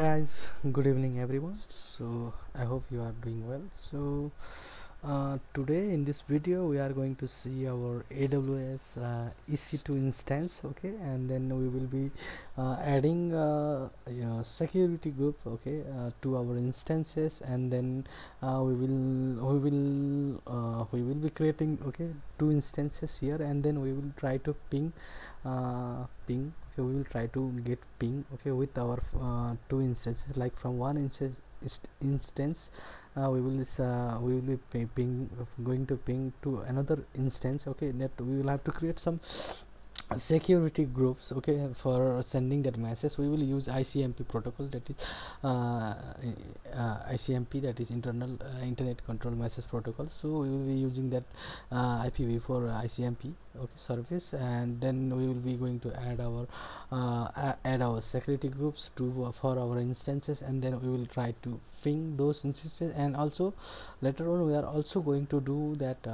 Guys, good evening everyone. So I hope you are doing well. Today in this video we are going to see our AWS EC2 instance, okay, and then we will be adding security group, okay, to our instances, and then we will be creating, okay, two instances here, and then we will try to ping. Okay, we will try to get ping, okay, with our two instances, like from one instance we will be going to ping to another instance, okay. That we will have to create some security groups, okay, for sending that message. We will use ICMP protocol, that is ICMP, that is internet control message protocol. So we will be using that IPv4 ICMP, okay, service, and then we will be going to add our security groups to for our instances, and then we will try to ping those instances. And also later on we are also going to do that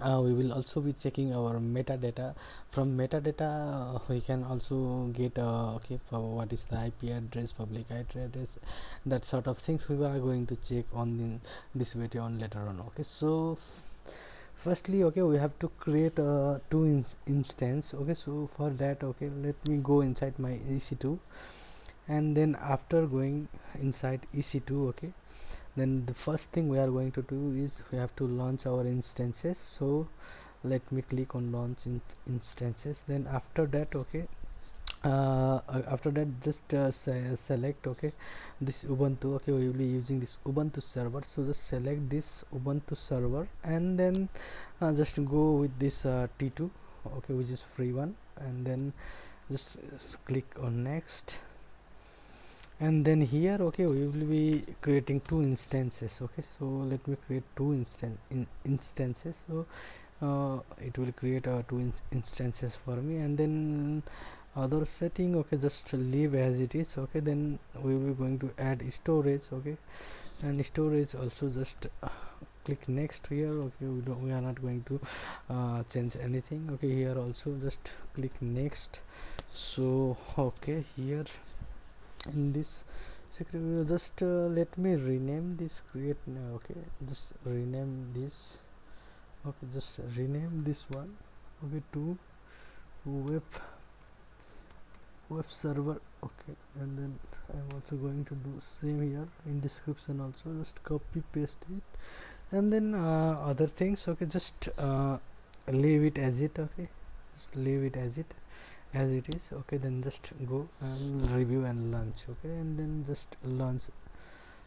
we will also be checking our metadata. From metadata we can also get okay, for what is the IP address, public IP address, that sort of things we are going to check on this video on later on, okay. So firstly, okay, we have to create two instance, okay. So for that, okay, let me go inside my EC2, and then after going inside EC2, okay, then the first thing we are going to do is we have to launch our instances. So let me click on launch instances. Then after that, okay, after that just select, okay, this Ubuntu, okay, we will be using this Ubuntu server. So just select this Ubuntu server, and then just go with this T2, okay, which is free one, and then just click on next. And then here, okay, we will be creating two instances, okay. So let me create two instances. So it will create two instances for me, and then other setting, okay, just leave as it is, okay. Then we will be going to add storage, okay, and storage also just click next here, okay. We are not going to change anything, okay. Here also just click next. So okay, here in this secret, just let me rename this create okay, just rename this, okay, just rename this one, okay, to web server, okay. And then I'm also going to do same here in description also, just copy paste it, and then other things, okay, just leave it as it, okay, just leave it as it is, okay. Then just go and review and launch, okay, and then just launch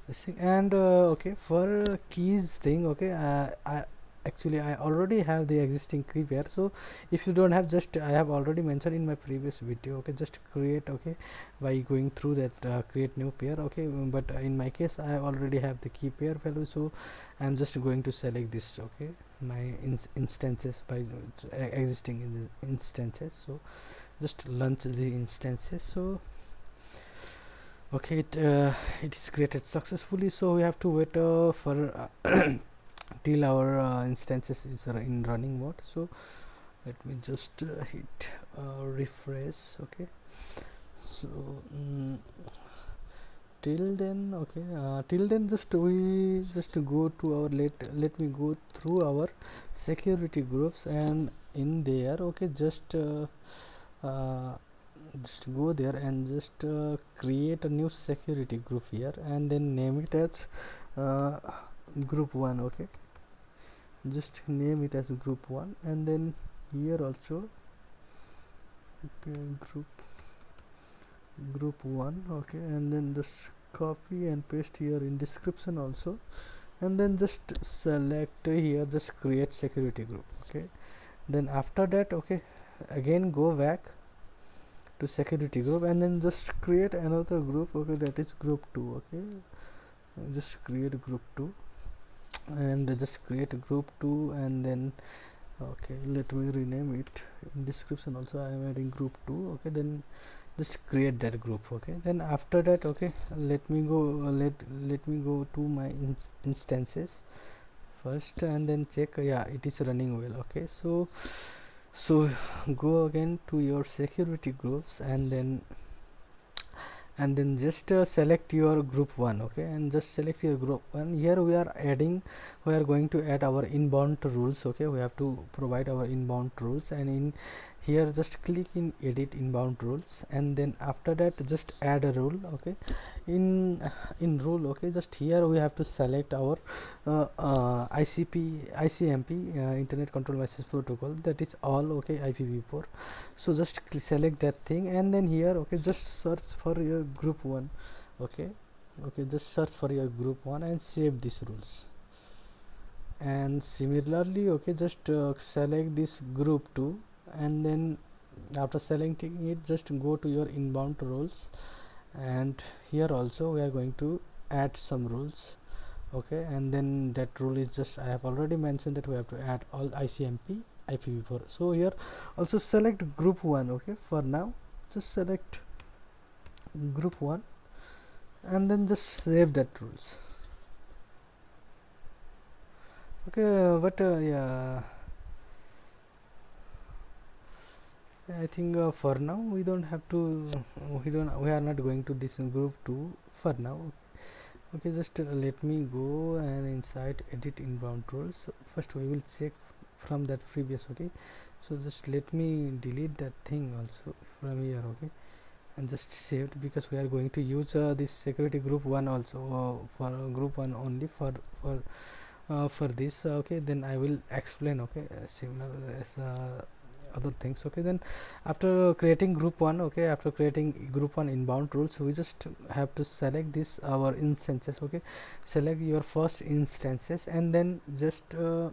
this thing. And okay, for keys thing, okay, I already have the existing key pair. So if you don't have, just I have already mentioned in my previous video, okay, just create, okay, by going through that create new pair, okay. But in my case I already have the key pair value, so I'm just going to select this, okay, my instances by existing in the instances. So just launch the instances. So okay, it is created successfully. So we have to wait for till our instances is in running mode. So let me just hit refresh, okay. So till then, okay, till then just we just go to our let me go through our security groups, and in there, okay, just go there and just create a new security group here, and then name it as group 1, okay. Just name it as group 1, and then here also, okay, group 1, okay, and then just copy and paste here in description also, and then just select here, just create security group, okay. Then after that, okay, again go back to security group, and then just create another group, okay, that is group 2, okay. Just create group 2, and just create group 2, and then okay, let me rename it in description also. I am adding group 2, okay. Then just create that group, okay. Then after that, okay, let me go let me go to my instances first, and then check, yeah, it is running well, okay. So go again to your security groups, and then and then just select your group 1. Okay, and just select your group 1. Here we are going to add our inbound rules. Okay, we have to provide our inbound rules, and in here just click in edit inbound rules, and then after that just add a rule. Okay, in rule, okay, just here we have to select our ICMP, internet control message protocol, that is all. Okay, IPv4. So just select that thing, and then here, okay, just search for your group 1. Okay, okay, just search for your group 1 and save these rules. And similarly, okay, just select this group 2, and then after selecting it, just go to your inbound rules, and here also we are going to add some rules. Okay, and then that rule is just, I have already mentioned that we have to add all ICMP IPv4. So here also select group 1. Okay, for now just select group 1, and then just save that rules. Okay, but yeah, I think for now we don't have to, we are not going to this group 2 for now. Okay, just let me go and inside edit inbound rules. First we will check from that previous. Okay, so just let me delete that thing also from here. Okay, and just saved, because we are going to use this security group 1 also, for group 1 only for this. Okay, then I will explain. Okay, similar as other things. Okay, then after creating group 1, okay, after creating group 1 inbound rules, we just have to select this our instances. Okay, select your first instances, and then just okay,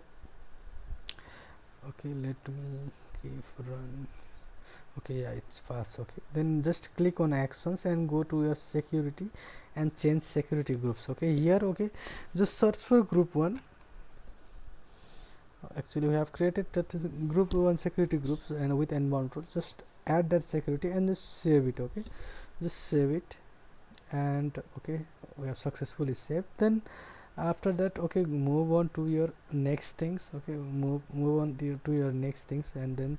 let me keep run. Okay, yeah, it's fast. Okay, then just click on actions and go to your security and change security groups. Okay, here, okay, just search for group 1. Actually we have created that is group 1 security groups, and with inbound rule just add that security and just save it. Okay, just save it, and okay, we have successfully saved. Then after that, okay, move on to your next things. Okay, move on to your next things, and then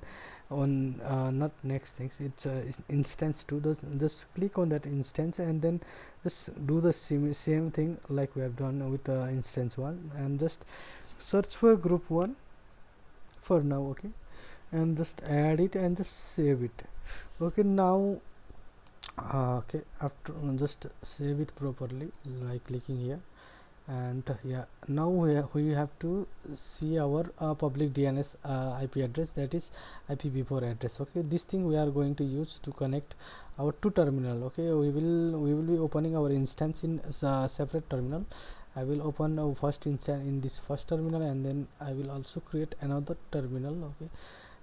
on not next things, it's instance 2. Just click on that instance, and then just do the same thing like we have done with instance 1, and just search for group 1 for now. Okay, and just add it and just save it. Okay, now okay, after just save it properly like clicking here, and yeah, now we have to see our public DNS IP address, that is IPv4 address. Okay, this thing we are going to use to connect our two terminal. Okay, we will be opening our instance in a separate terminal. I will open first instance in this first terminal, and then I will also create another terminal. Okay,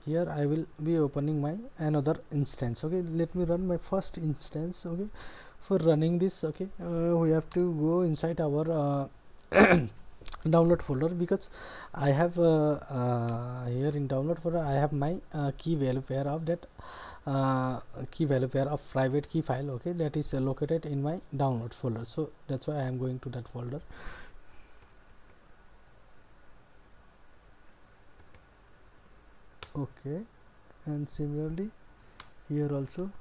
here I will be opening my another instance. Okay, let me run my first instance. Okay, for running this, okay, we have to go inside our download folder, because I have here in download folder I have my key value pair of that key value pair of private key file. Okay, that is located in my downloads folder, so that's why I am going to that folder. Okay, and similarly here also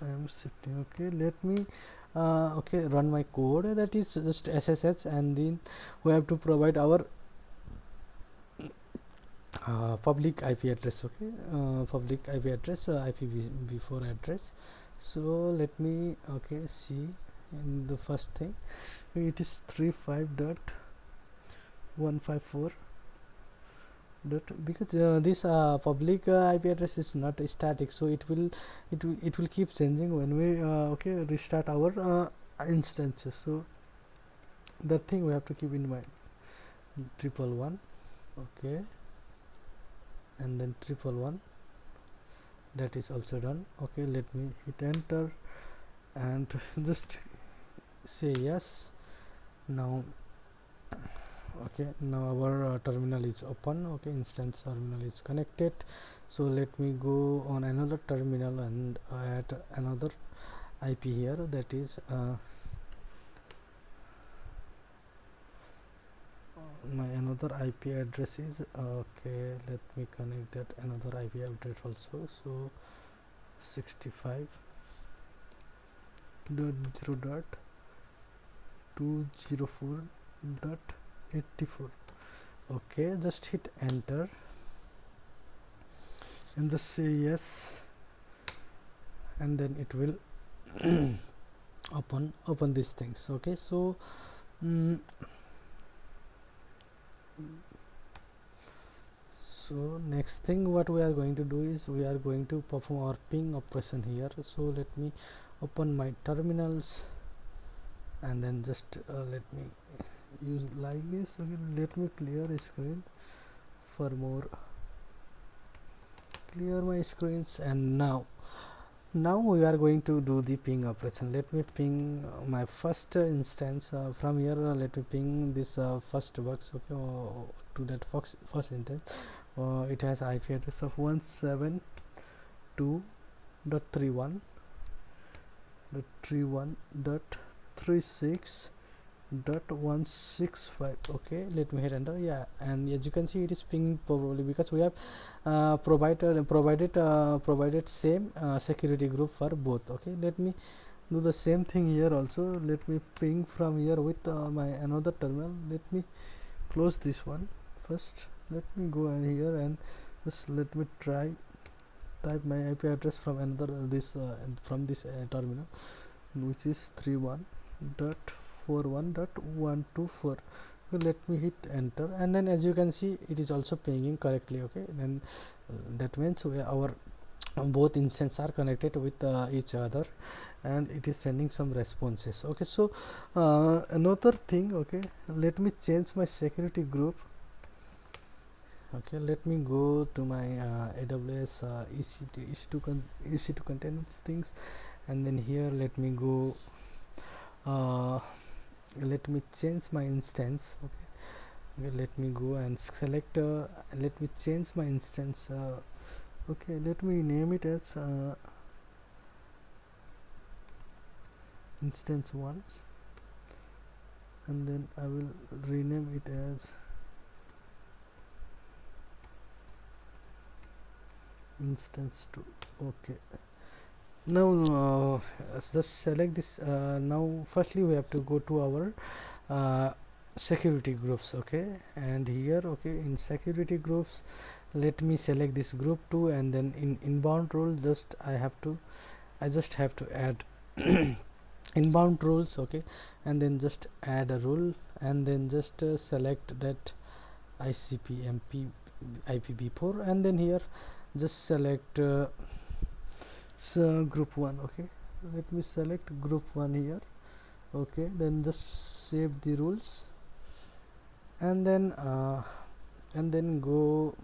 I am shifting. Okay, let me okay, run my code, that is just SSH, and then we have to provide our public IP address. Okay, public IP address, IPv4 address. So let me, okay, see in the first thing, it is 35.154 dot, because this public IP address is not static, so it will keep changing when we okay, restart our instances. So that thing we have to keep in mind. 111. Okay, and then 111, that is also done. Okay, let me hit enter and just say yes. Now okay, now our terminal is open. Okay, instance terminal is connected. So let me go on another terminal and add another IP here, that is my another IP address is okay, let me connect that another IP address also. So 65.0.204.84. okay, just hit enter and just say yes, and then it will open these things. Okay, so mm, so next thing what we are going to do is we are going to perform our ping operation here. So let me open my terminals and then just let me use like this. Okay, let me clear screen for more clear my screens, and now we are going to do the ping operation. Let me ping my first instance from here. Let me ping this first box, okay, to that first instance. It has IP address of 172.31.36.165. okay, let me hit enter. Yeah, and as you can see it is pinged probably because we have provided same security group for both. Okay, let me do the same thing here also. Let me ping from here with my another terminal. Let me close this one first. Let me go in here and just let me type my IP address from another from this terminal, which is 31.41.124. let me hit enter, and then as you can see it is also pinging correctly. Okay, then that means our both instances are connected with each other, and it is sending some responses. Okay, so another thing, okay, let me change my security group. Okay, let me go to my AWS EC2 containers things, and then here let me go let me change my instance. Okay, let me go and select let me change my instance. Okay, let me name it as instance 1, and then I will rename it as instance 2. okay, now just select this. Now firstly we have to go to our security groups. Okay, and here, okay, in security groups let me select this group 2, and then in inbound rule I just have to add inbound rules. Okay, and then just add a rule, and then just select that ICP-MP IPv4, and then here just select so group 1. okay, let me select group 1 here. Okay, then just save the rules, and then go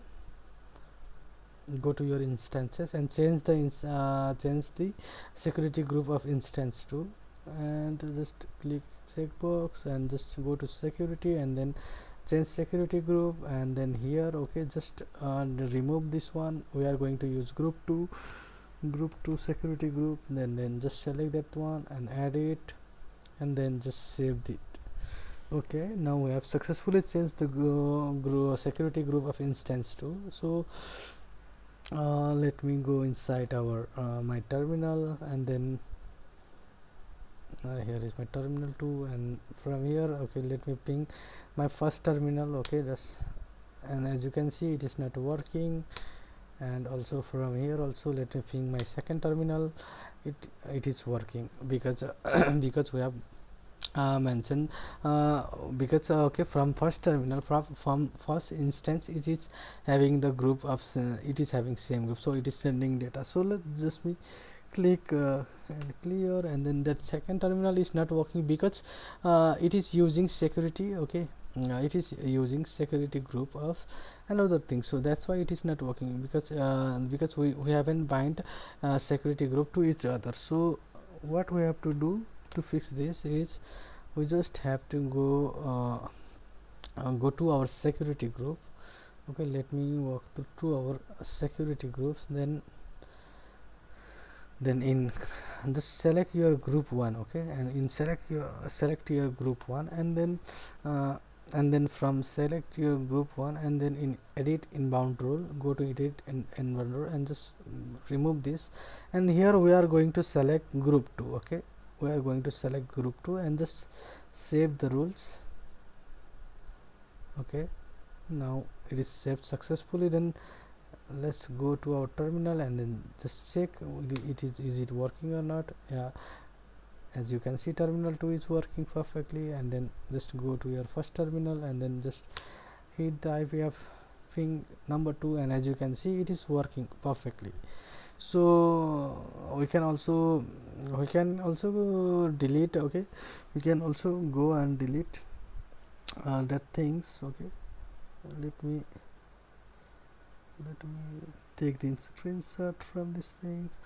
to your instances and change the security group of instance 2, and just click checkbox and just go to security and then change security group, and then here, okay, just remove this one. We are going to use group 2 security group, then just select that one and add it, and then just save it. Okay, now we have successfully changed the security group of instance 2. So let me go inside our my terminal, and then here is my terminal 2, and from here, okay, let me ping my first terminal. Okay, just, and as you can see it is not working, and also from here also let me ping my second terminal. It is working because because we have mentioned because okay, from first terminal, from first instance it is having the group of it is having same group, so it is sending data. So let just me click and clear, and then that second terminal is not working because it is using security. Okay, it is using security group of another thing, so that's why it is not working, because we haven't bind security group to each other. So what we have to do to fix this is we just have to go to our security group. Okay, let me walk through our security groups, then in just select your group 1. Okay, and in select your group 1, and then and then from select your group 1, and then in edit inbound rule, go to edit inbound rule and just remove this, and here we are going to select group 2. Okay, we are going to select group 2 and just save the rules. Okay, now it is saved successfully. Then let's go to our terminal and then just check is it working or not. Yeah, as you can see, terminal 2 is working perfectly. And then just go to your first terminal and then just hit the IPF ping number 2, and as you can see, it is working perfectly. So we can also delete. Okay, we can also go and delete that things. Okay, let me take the screenshot from these things,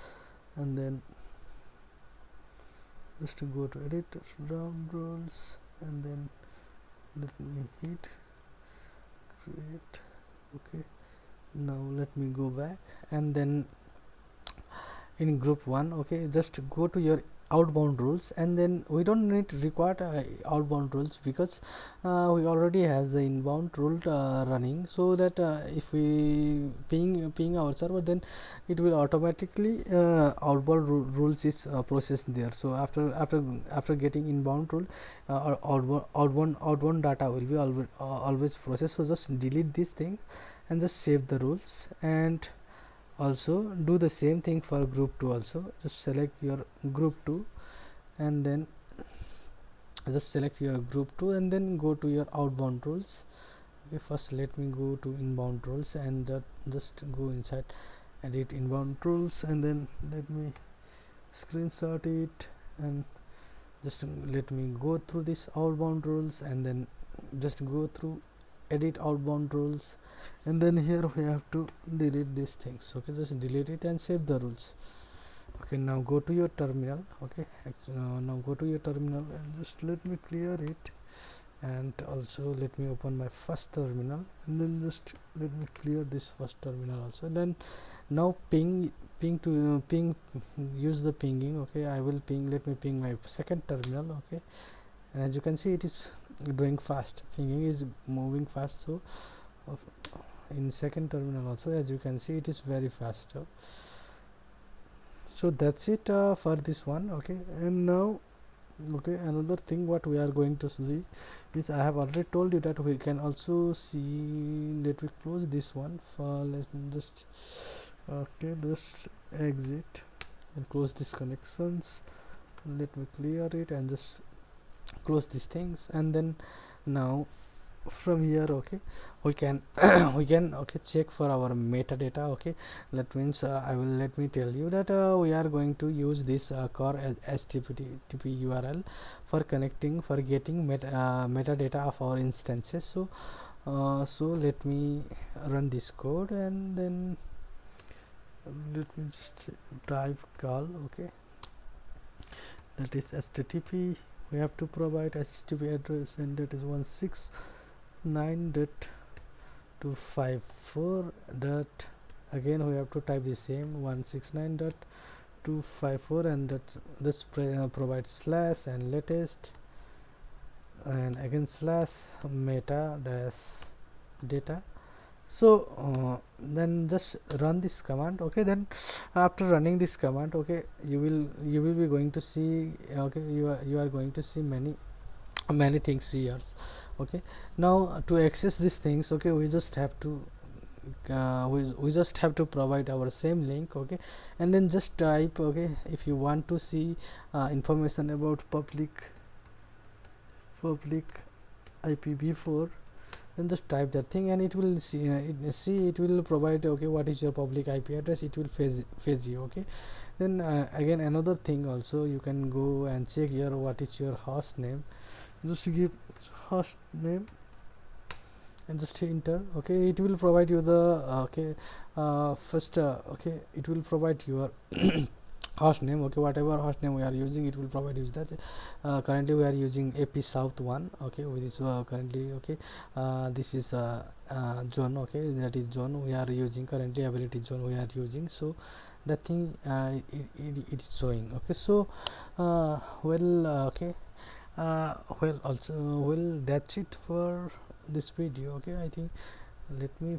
and then just to go to edit round rules, and then let me hit create. Okay, now let me go back, and then in group 1, okay, just go to your outbound rules, and then we don't need required outbound rules, because we already has the inbound rule running, so that if we ping our server, then it will automatically outbound rules is processed there. So after getting inbound rule, outbound data will be always processed. So just delete these things and just save the rules, and also do the same thing for group 2 also. Just select your group 2, and then just select your group 2 and then go to your outbound rules. Okay, first let me go to inbound rules, and just go inside edit inbound rules, and then let me screenshot it, and just let me go through this outbound rules, and then just go through edit outbound rules, and then here we have to delete these things. Okay, just delete it and save the rules. Okay, now go to your terminal. Okay, now go to your terminal and just let me clear it, and also let me open my first terminal, and then just let me clear this first terminal also. Then now ping use the pinging. Okay, I will ping, let me ping my second terminal. Okay, and as you can see, it is doing fast, pinging is moving fast. So in second terminal also, as you can see, it is very fast. So that's it for this one. Okay, and now, okay, another thing what we are going to see is, I have already told you that we can also see, let me close this one for, let's just, okay, just exit and close these connections. Let me clear it and just close these things, and then now from here, okay, we can okay, check for our metadata. Okay, that means let me tell you that we are going to use this core as HTTP URL for getting metadata of our instances. So let me run this code, and then let me just type call. Okay, that is HTTP. We have to provide HTTP address, and that is 169.254. Again we have to type the same 169.254, and that's provide slash and latest, and again slash meta dash data. So then just run this command. Okay, then after running this command, okay, you will be going to see, okay, you are going to see many things here. Okay, now to access these things, okay, we just have to we just have to provide our same link. Okay, and then just type, okay, if you want to see information about public IPv4, then just type that thing, and it will it will provide, okay, what is your public IP address. It will fetch you. Okay, then again another thing also, you can go and check here what is your host name. Just give host name and just enter. Okay, it will provide you the first okay, it will provide your host name. Okay, whatever host name we are using, it will provide you that. Currently we are using AP South 1. Okay, with this currently, okay, this is zone. Okay, that is zone we are using currently, ability zone we are using. So that thing it is showing. Okay, so okay, Well, also, well, that's it for this video. Okay, I think let me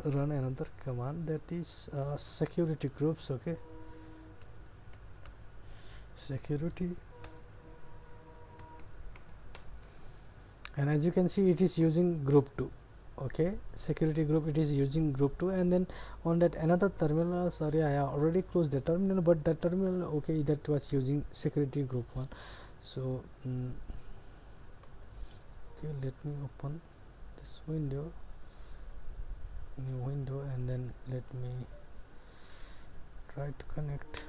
run another command, that is security groups. Okay, security, and as you can see it is using group 2. Okay, security group, it is using group 2, and then on that another terminal, sorry, I already closed the terminal, but that terminal, okay, that was using security group 1. So okay, let me open this window, new window, and then let me try to connect.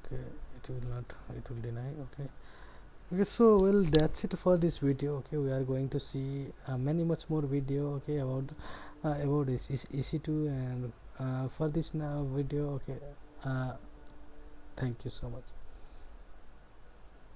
Okay, it will not, it will deny. Okay, okay, so well, that's it for this video. Okay, we are going to see many much more video, okay, about this ec2, and for this now video. Okay, uh, thank you so much.